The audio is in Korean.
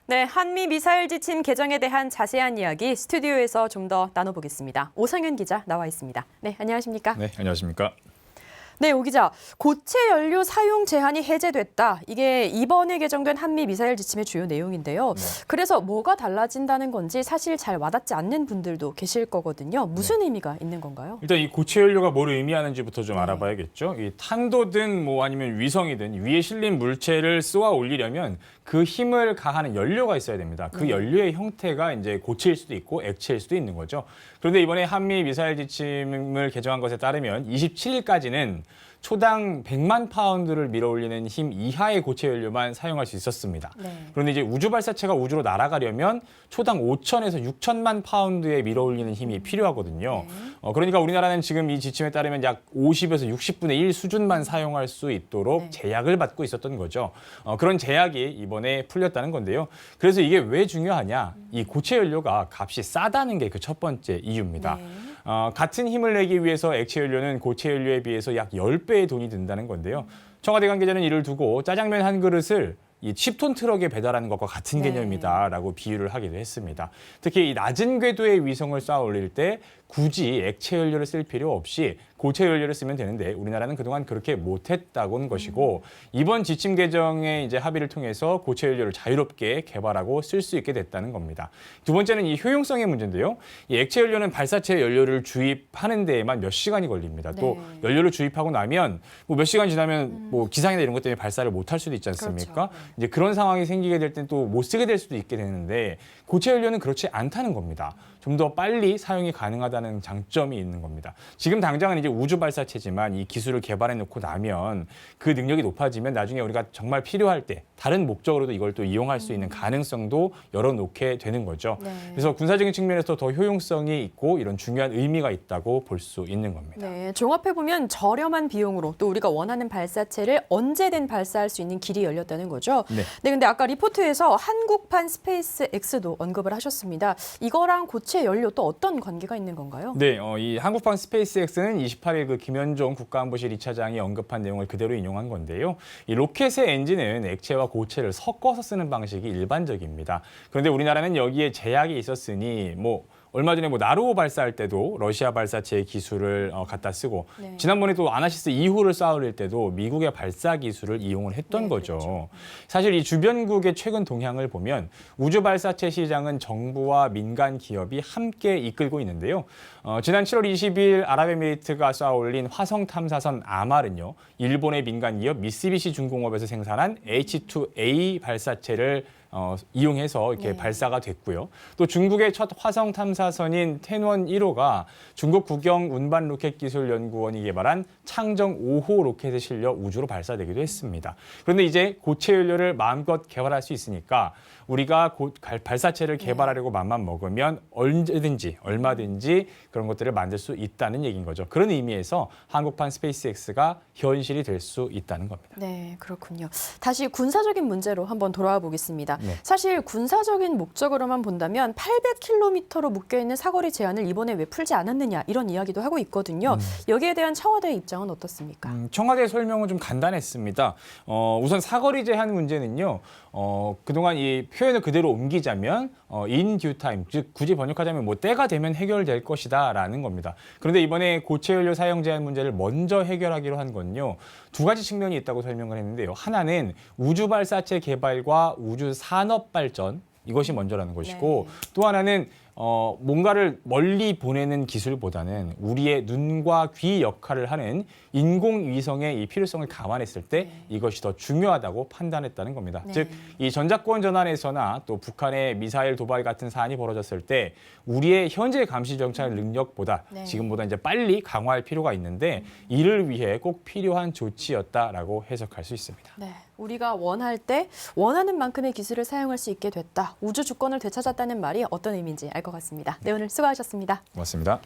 네, 한미 미사일 지침 개정에 대한 자세한 이야기 스튜디오에서 좀 더 나눠보겠습니다. 오상현 기자 나와 있습니다. 네, 안녕하십니까? 네, 안녕하십니까? 네, 오 기자. 고체 연료 사용 제한이 해제됐다. 이게 이번에 개정된 한미 미사일 지침의 주요 내용인데요. 그래서 뭐가 달라진다는 건지 사실 잘 와닿지 않는 분들도 계실 거거든요. 무슨 의미가 있는 건가요? 일단 이 고체 연료가 뭘 의미하는지부터 좀 알아봐야겠죠. 이 탄도든 뭐 아니면 위성이든 위에 실린 물체를 쏘아 올리려면 그 힘을 가하는 연료가 있어야 됩니다. 그 연료의 형태가 이제 고체일 수도 있고 액체일 수도 있는 거죠. 그런데 이번에 한미 미사일 지침을 개정한 것에 따르면 27일까지는 초당 100만 파운드를 밀어올리는 힘 이하의 고체 연료만 사용할 수 있었습니다. 그런데 이제 우주 발사체가 우주로 날아가려면 초당 5천에서 6천만 파운드의 밀어올리는 힘이 필요하거든요. 그러니까 우리나라는 지금 이 지침에 따르면 약 50에서 60분의 1 수준만 사용할 수 있도록 제약을 받고 있었던 거죠. 그런 제약이 이번에 풀렸다는 건데요. 그래서 이게 왜 중요하냐? 이 고체 연료가 값이 싸다는 게 그 첫 번째 이유입니다. 같은 힘을 내기 위해서 액체 연료는 고체 연료에 비해서 약 10배의 돈이 든다는 건데요. 청와대 관계자는 이를 두고 짜장면 한 그릇을 이 10톤 트럭에 배달하는 것과 같은 개념이다라고 비유를 하기도 했습니다. 특히 이 낮은 궤도의 위성을 쌓아 올릴 때 굳이 액체 연료를 쓸 필요 없이 고체 연료를 쓰면 되는데 우리나라는 그동안 그렇게 못했다고는 것이고 이번 지침 개정의 이제 합의를 통해서 고체 연료를 자유롭게 개발하고 쓸 수 있게 됐다는 겁니다. 두 번째는 이 효용성의 문제인데요. 이 액체 연료는 발사체 연료를 주입하는 데에만 몇 시간이 걸립니다. 또 연료를 주입하고 나면 뭐 몇 시간 지나면 뭐 기상이나 이런 것 때문에 발사를 못할 수도 있지 않습니까? 그렇죠. 이제 그런 상황이 생기게 될 땐 또 못 쓰게 될 수도 있게 되는데 고체 연료는 그렇지 않다는 겁니다. 좀 더 빨리 사용이 가능하다는 장점이 있는 겁니다. 지금 당장은 이제 우주 발사체지만 이 기술을 개발해 놓고 나면 그 능력이 높아지면 나중에 우리가 정말 필요할 때 다른 목적으로도 이걸 또 이용할 수 있는 가능성도 열어놓게 되는 거죠. 그래서 군사적인 측면에서 더 효용성이 있고 이런 중요한 의미가 있다고 볼 수 있는 겁니다. 네, 종합해보면 저렴한 비용으로 또 우리가 원하는 발사체를 언제든 발사할 수 있는 길이 열렸다는 거죠. 네, 근데 아까 리포트에서 한국판 스페이스 X도 언급을 하셨습니다. 이거랑 고체 연료 또 어떤 관계가 있는 건가요? 네, 이 한국판 스페이스X는 28일 그 김현종 국가안보실 2차장이 언급한 내용을 그대로 인용한 건데요. 이 로켓의 엔진은 액체와 고체를 섞어서 쓰는 방식이 일반적입니다. 그런데 우리나라는 여기에 제약이 있었으니 얼마 전에 나르호 발사할 때도 러시아 발사체의 기술을 갖다 쓰고 지난번에 또 아나시스 2호를 쌓아 올릴 때도 미국의 발사 기술을 이용을 했던 거죠. 그렇죠. 사실 이 주변국의 최근 동향을 보면 우주 발사체 시장은 정부와 민간 기업이 함께 이끌고 있는데요. 지난 7월 20일 아랍에미리트가 쌓아 올린 화성 탐사선 아말은요. 일본의 민간 기업 미쓰비시 중공업에서 생산한 H2A 발사체를 이용해서 이렇게 발사가 됐고요. 또 중국의 첫 화성 탐사선인 텐원 1호가 중국 국영 운반 로켓 기술 연구원이 개발한 창정 5호 로켓에 실려 우주로 발사되기도 했습니다. 그런데 이제 고체 연료를 마음껏 개발할 수 있으니까 우리가 발사체를 개발하려고 맘만 먹으면 언제든지 얼마든지 그런 것들을 만들 수 있다는 얘기인 거죠. 그런 의미에서 한국판 스페이스X가 현실이 될 수 있다는 겁니다. 네, 그렇군요. 다시 군사적인 문제로 한번 돌아와 보겠습니다. 네. 사실 군사적인 목적으로만 본다면 800km로 묶여있는 사거리 제한을 이번에 왜 풀지 않았느냐 이런 이야기도 하고 있거든요. 여기에 대한 청와대의 입장은 어떻습니까? 청와대 설명은 좀 간단했습니다. 우선 사거리 제한 문제는요. 그동안 이 표현을 그대로 옮기자면 in due time, 즉 굳이 번역하자면 때가 되면 해결될 것이다라는 겁니다. 그런데 이번에 고체 연료 사용 제한 문제를 먼저 해결하기로 한 건요. 두 가지 측면이 있다고 설명을 했는데요. 하나는 우주 발사체 개발과 우주 산업 발전 이것이 먼저라는 것이고 또 하나는 뭔가를 멀리 보내는 기술보다는 우리의 눈과 귀 역할을 하는 인공위성의 이 필요성을 감안했을 때 이것이 더 중요하다고 판단했다는 겁니다. 즉, 이 전작권 전환에서나 또 북한의 미사일 도발 같은 사안이 벌어졌을 때 우리의 현재 감시 정찰 능력보다 지금보다 이제 빨리 강화할 필요가 있는데 이를 위해 꼭 필요한 조치였다라고 해석할 수 있습니다. 네, 우리가 원할 때 원하는 만큼의 기술을 사용할 수 있게 됐다. 우주 주권을 되찾았다는 말이 어떤 의미인지 알 것 같습니다. 네, 오늘 수고하셨습니다. 고맙습니다.